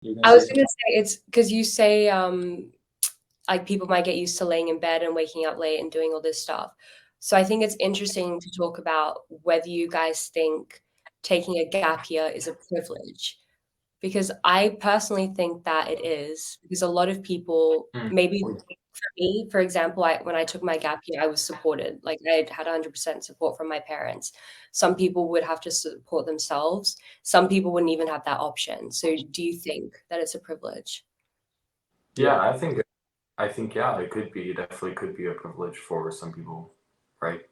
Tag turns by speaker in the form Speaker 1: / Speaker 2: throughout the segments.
Speaker 1: You're gonna
Speaker 2: I
Speaker 1: say
Speaker 2: was
Speaker 1: something?
Speaker 2: gonna say it's because you say like people might get used to laying in bed and waking up late and doing all this stuff. So I think it's interesting to talk about whether you guys think taking a gap year is a privilege. Because I personally think that it is, because a lot of people,
Speaker 3: Mm.
Speaker 2: maybe for me, for example, when I took my gap year, I was supported. Like I had 100% support from my parents. Some people would have to support themselves. Some people wouldn't even have that option. So do you think that it's a privilege?
Speaker 3: Yeah,
Speaker 1: Yeah.
Speaker 3: I think yeah, it could be. It definitely could be a privilege for some people, right?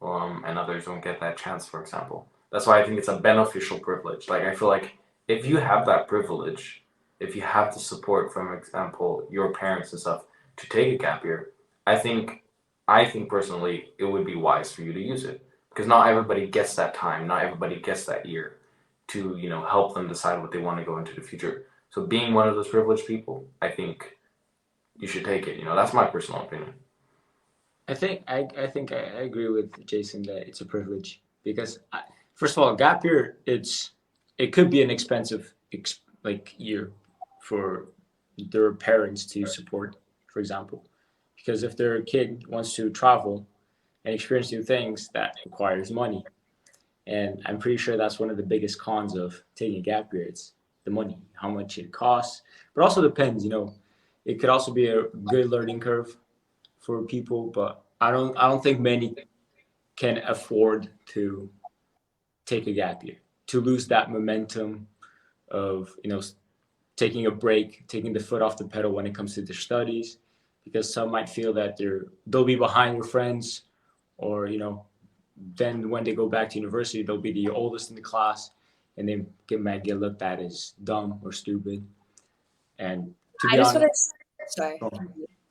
Speaker 3: And others don't get that chance, for example. That's why I think it's a beneficial privilege. Like I feel like if you have that privilege, if you have the support from example your parents and stuff to take a gap year, I think I think personally it would be wise for you to use it because not everybody gets that time, not everybody gets that year to, help them decide what they want to go into the future. So being one of those privileged people, I think you should take it. That's my personal opinion.
Speaker 1: I think I agree with Jason that it's a privilege because first of all, gap year it could be an expensive like year for their parents to support, for example, because if their kid wants to travel and experience new things, that requires money, and I'm pretty sure that's one of the biggest cons of taking a gap year. It's the money, how much it costs, but also depends. It could also be a good learning curve for people, but I don't think many can afford to take a gap year, to lose that momentum of taking a break, taking the foot off the pedal when it comes to their studies, because some might feel that they'll be behind their friends, or then when they go back to university they'll be the oldest in the class, and they might get looked at as dumb or stupid. And to
Speaker 2: I
Speaker 1: be
Speaker 2: just
Speaker 1: honest,
Speaker 2: want to, sorry.
Speaker 1: oh,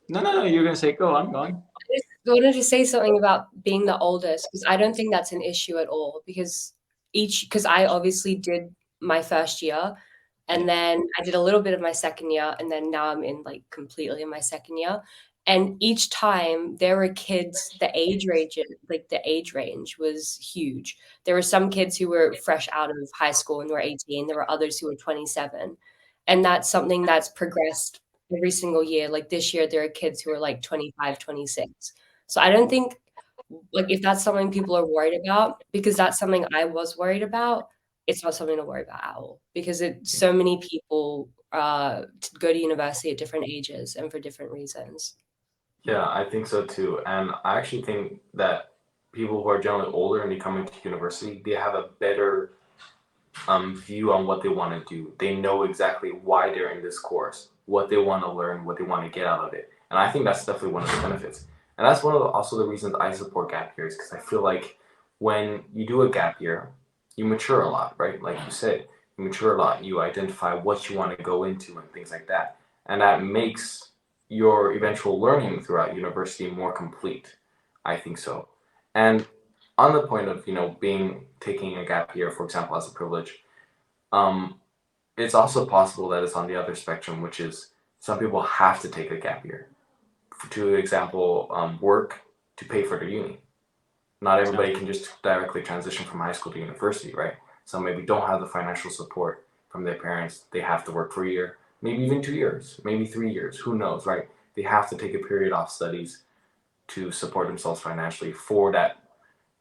Speaker 1: no, you're gonna say go. I'm gone.
Speaker 2: I just wanted to say something about being the oldest because I don't think that's an issue at all. Because I obviously did my first year,
Speaker 1: Yeah.
Speaker 2: and then I did a little bit of my second year, and then now I'm in like completely in my second year. And each time there were kids, the age range was huge. There were some kids who were fresh out of high school and were 18. There were others who were 27. And that's something that's progressed every single year. Like this year, there are kids who are like 25, 26. So I don't think like if that's something people are worried about, because that's something I was worried about, it's not something to worry about at all. Because so many people go to university at different ages and for different reasons.
Speaker 3: Yeah, I think so too. And I actually think that people who are generally older and they come into university, they have a better view on what they want to do. They know exactly why they're in this course, what they want to learn, what they want to get out of it. And I think that's definitely one of the benefits. And that's one of also the reasons I support gap years because I feel like when you do a gap year, you mature a lot, right? Like you said, you mature a lot. You identify what you want to go into and things like that. And that makes your eventual learning throughout university more complete. I think so. And on the point of being taking a gap year, for example, as a privilege, um, it's also possible that it's on the other spectrum, which is some people have to take a gap year to example work to pay for their uni. Not everybody
Speaker 1: Exactly.
Speaker 3: can just directly transition from high school to university, right? Some maybe don't have the financial support from their parents. They have to work for a year, maybe even 2 years, maybe 3 years. Who knows, right? They have to take a period off studies to support themselves financially for that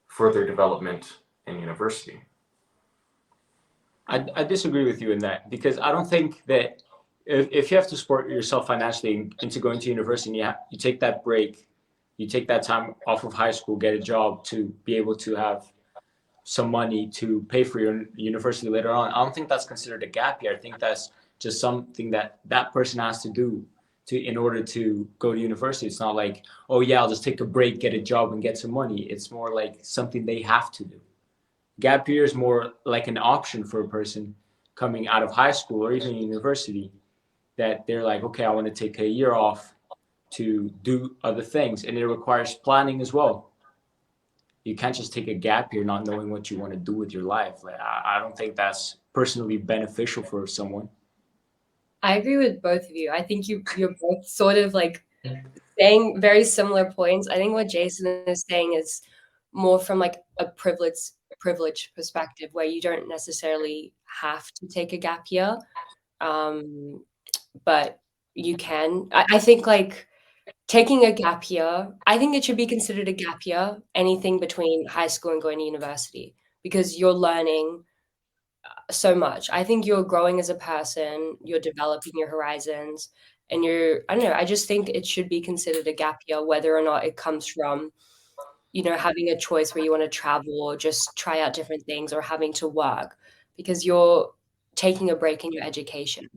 Speaker 3: further development in university.
Speaker 1: I disagree with you in that because I don't think that if you have to support yourself financially into going to university, and you take that break, you take that time off of high school, get a job to be able to have some money to pay for your university later on. I don't think that's considered a gap year. I think that's just something that that person has to do to in order to go to university. It's not like, oh yeah, I'll just take a break, get a job, and get some money. It's more like something they have to do. Gap year is more like an option for a person coming out of high school or even university, that they're like, okay, I want to take a year off to do other things, and it requires planning as well. You can't just take a gap year not knowing what you want to do with your life. Like I don't think that's personally beneficial for someone.
Speaker 2: I agree with both of you. I think you're both sort of like saying very similar points. I think what Jason is saying is more from like a privileged perspective where you don't necessarily have to take a gap year. But you can. I think like taking a gap year, I think it should be considered a gap year, anything between high school and going to university, because you're learning so much. I think you're growing as a person, you're developing your horizons, and I don't know, I just think it should be considered a gap year, whether or not it comes from, having a choice where you want to travel or just try out different things or having to work, because you're taking a break in your education.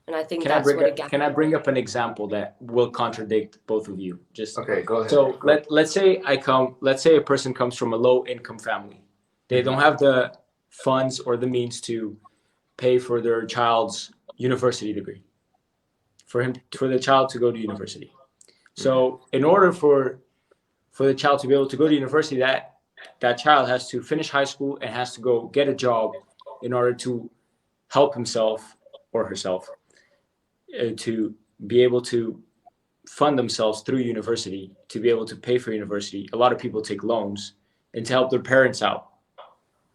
Speaker 2: And I think that's what a gap.
Speaker 1: Can I bring up an example that will contradict both of you? Just
Speaker 3: Okay, go ahead.
Speaker 1: so let's say a person comes from a low income family. They don't have the funds or the means to pay for their child's university degree. For the child to go to university. So in order for the child to be able to go to university, that child has to finish high school and has to go get a job in order to help himself or herself to be able to fund themselves through university, to be able to pay for university. A lot of people take loans and to help their parents out.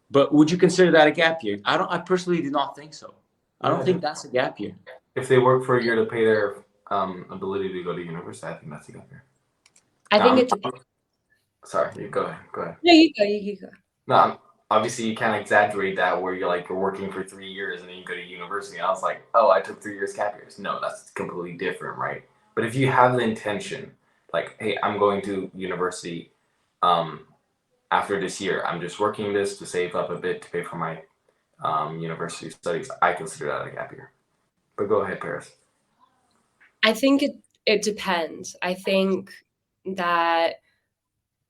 Speaker 1: But would you consider that a gap year? I personally do not think so. I don't think that's a gap year.
Speaker 3: If they work for a year to pay their ability to go to university, I think that's a gap year.
Speaker 2: I think it depends.
Speaker 3: Sorry, you go ahead.
Speaker 2: No, you go.
Speaker 3: No, obviously you can't exaggerate that where you're working for 3 years and then you go to university. I was like, oh, I took 3 years gap years. No, that's completely different, right? But if you have the intention, like, hey, I'm going to university after this year, I'm just working this to save up a bit to pay for my university studies, I consider that a gap year. But go ahead, Paris.
Speaker 2: I think it depends. I think that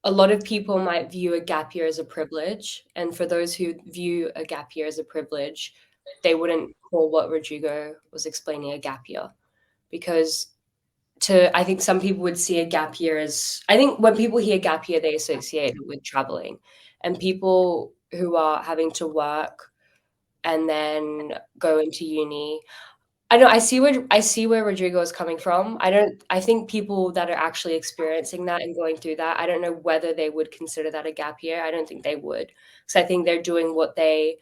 Speaker 2: a lot of people might view a gap year as a privilege. And for those who view a gap year as a privilege, they wouldn't call what Rodrigo was explaining a gap year. Because I think some people would see a gap year as, I think when people hear gap year, they associate it with traveling. And people who are having to work and then go into uni, I see where Rodrigo is coming from. I think people that are actually experiencing that and going through that, I don't know whether they would consider that a gap year. I don't think they would, because I think they're doing what they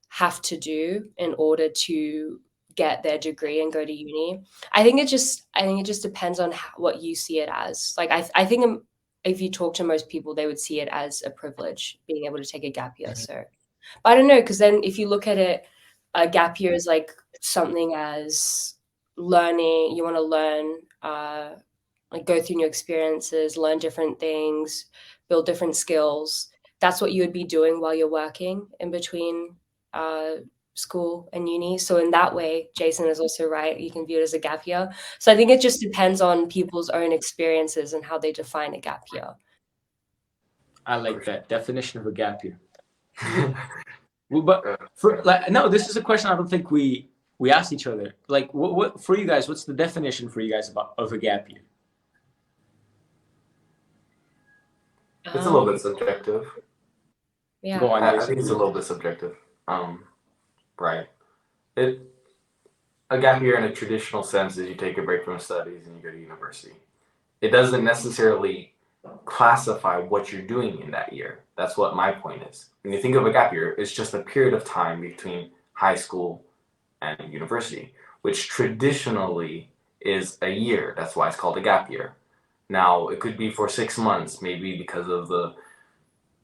Speaker 2: have to do in order to get their degree and go to uni. I think it just depends on what you see it as. Like I think if you talk to most people, they would see it as a privilege being able to take a gap year. So, but I don't know, because then if you look at it, a gap year is like something as learning. You want to learn, like go through new experiences, learn different things, build different skills. That's what you would be doing while you're working in between school and uni. So in that way, Jason is also right. You can view it as a gap year. So I think it just depends on people's own experiences and how they define a gap year.
Speaker 1: I like that definition of a gap year. Well, but no, this is a question I don't think we asked each other. Like, what for you guys? What's the definition for you guys of a gap year?
Speaker 3: It's a little bit subjective.
Speaker 2: Yeah,
Speaker 1: Go on,
Speaker 3: I think it's a little bit subjective. Right. A gap year in a traditional sense is you take a break from studies and you go to university. It doesn't necessarily classify what you're doing in that year. That's what my point is. When you think of a gap year, it's just a period of time between high school and university, which traditionally is a year. That's why it's called a gap year. Now, it could be for 6 months, maybe because of the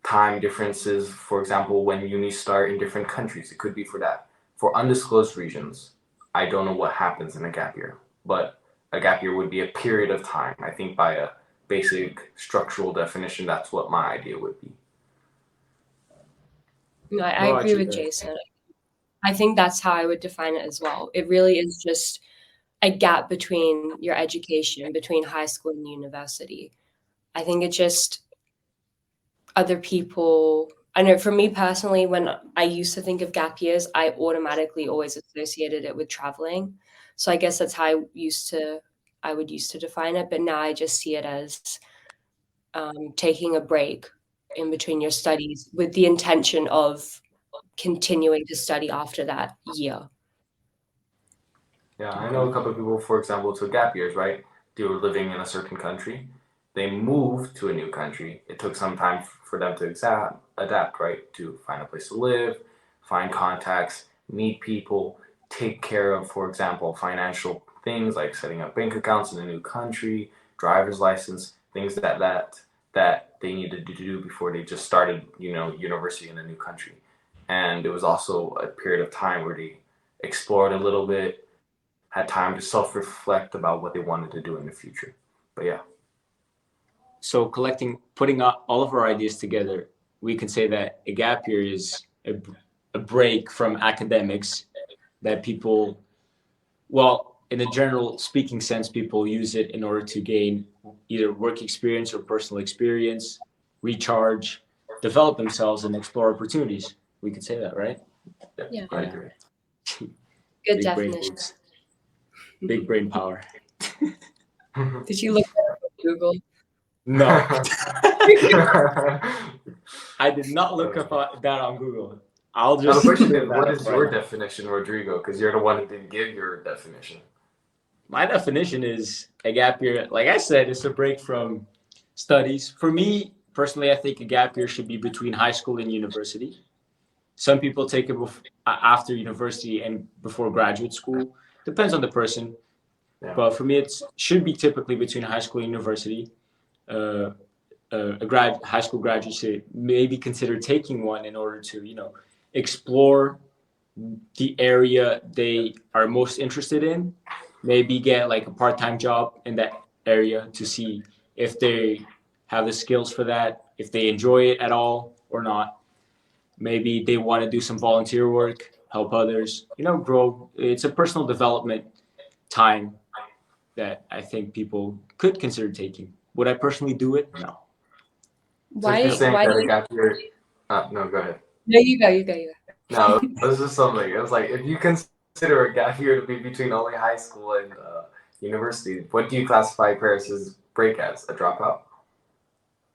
Speaker 3: time differences. For example, when uni start in different countries, it could be for that. For undisclosed regions, I don't know what happens in a gap year, but a gap year would be a period of time. I think by a basic structural definition, that's what my idea would be.
Speaker 2: No, I agree with Jason. I think that's how I would define it as well. It really is just a gap between your education, between high school and university. I think it's just other people. I know for me personally, when I used to think of gap years, I automatically always associated it with traveling. So I guess that's how I would used to define it. But now I just see it as taking a break in between your studies with the intention of continuing to study after that year.
Speaker 3: Yeah, I know a couple of people, for example, took gap years, right? They were living in a certain country. They moved to a new country. It took some time for them to adapt, right? To find a place to live, find contacts, meet people, take care of, for example, financial things like setting up bank accounts in a new country, driver's license, things that they needed to do before they just started, university in a new country. And it was also a period of time where they explored a little bit, had time to self-reflect about what they wanted to do in the future. But yeah.
Speaker 1: So putting all of our ideas together, we can say that a gap year is a break from academics that people, well, in a general speaking sense, people use it in order to gain either work experience or personal experience, recharge, develop themselves, and explore opportunities. We could say that, right?
Speaker 2: Yeah.
Speaker 3: I agree.
Speaker 2: Good
Speaker 1: Big
Speaker 2: definition.
Speaker 1: Big brain power.
Speaker 2: Did you look that up on Google?
Speaker 1: No. I did not look up that on Google. I'll
Speaker 3: Now the
Speaker 1: just.
Speaker 3: question is, what is your definition, Rodrigo? Because you're the one who didn't give your definition.
Speaker 1: My definition is a gap year. Like I said, it's a break from studies. For me personally, I think a gap year should be between high school and university. Some people take it after university and before graduate school. Depends on the person.
Speaker 3: Yeah.
Speaker 1: But for me, it should be typically between high school and university. High school graduate should maybe consider taking one in order to, explore the area they are most interested in. Maybe get like a part-time job in that area to see if they have the skills for that, if they enjoy it at all or not. Maybe they want to do some volunteer work, help others, grow. It's a personal development time that I think people could consider taking. Would I personally do it? No.
Speaker 2: Why?
Speaker 3: So saying
Speaker 2: Why
Speaker 3: that
Speaker 2: do
Speaker 3: a
Speaker 2: you?
Speaker 3: gap year, no, go ahead.
Speaker 2: No, you go.
Speaker 3: No, it was just something. It was like, if you consider a gap year to be between only high school and university, what do you classify Paris's break as? A dropout?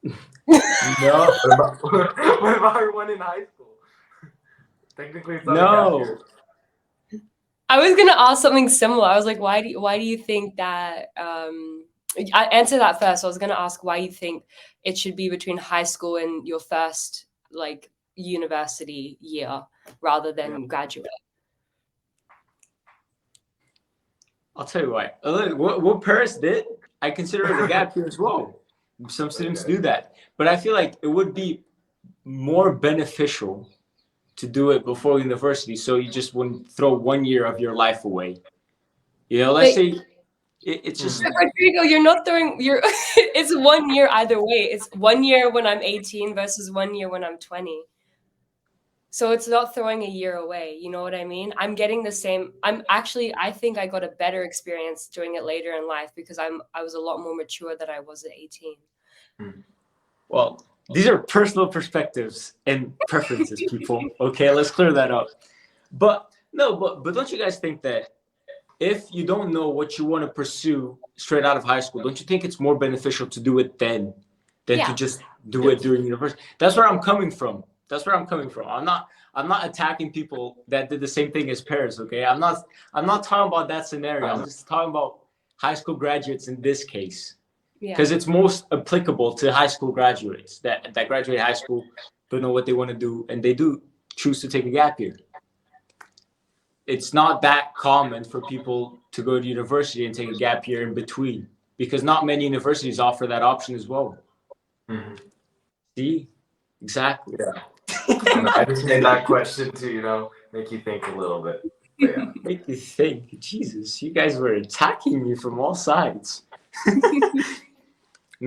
Speaker 1: No.
Speaker 3: What about her one in high school? Technically, it's not a gap year.
Speaker 2: I was gonna ask something similar. I was like, why do you think that? I answer that first. I was gonna ask why you think it should be between high school and your first university year rather than graduate.
Speaker 1: I'll tell you why. What Paris did, I consider it a gap year as well. Some students do that. But I feel like it would be more beneficial to do it before university, so you just wouldn't throw 1 year of your life away. Let's say it's just.
Speaker 2: But Rodrigo, you're not throwing. It's 1 year either way. It's 1 year when I'm 18 versus 1 year when I'm 20. So it's not throwing a year away. You know what I mean? I'm getting the same. I think I got a better experience doing it later in life because I was a lot more mature than I was at 18.
Speaker 1: Well, these are personal perspectives and preferences, people. Okay, let's clear that up. But don't you guys think that if you don't know what you want to pursue straight out of high school, don't you think it's more beneficial to do it then than to just do it during university? That's where I'm coming from. I'm not attacking people that did the same thing as Paris. Okay, I'm not talking about that scenario. I'm just talking about high school graduates in this case. Because it's most applicable to high school graduates that graduate high school, don't know what they want to do, and they do choose to take a gap year. It's not that common for people to go to university and take a gap year in between, because not many universities offer that option as well.
Speaker 3: Mm-hmm.
Speaker 1: See? Exactly.
Speaker 3: Yeah. I just made that question to, make you think a little bit. But yeah.
Speaker 1: Make you think. Jesus, you guys were attacking me from all sides.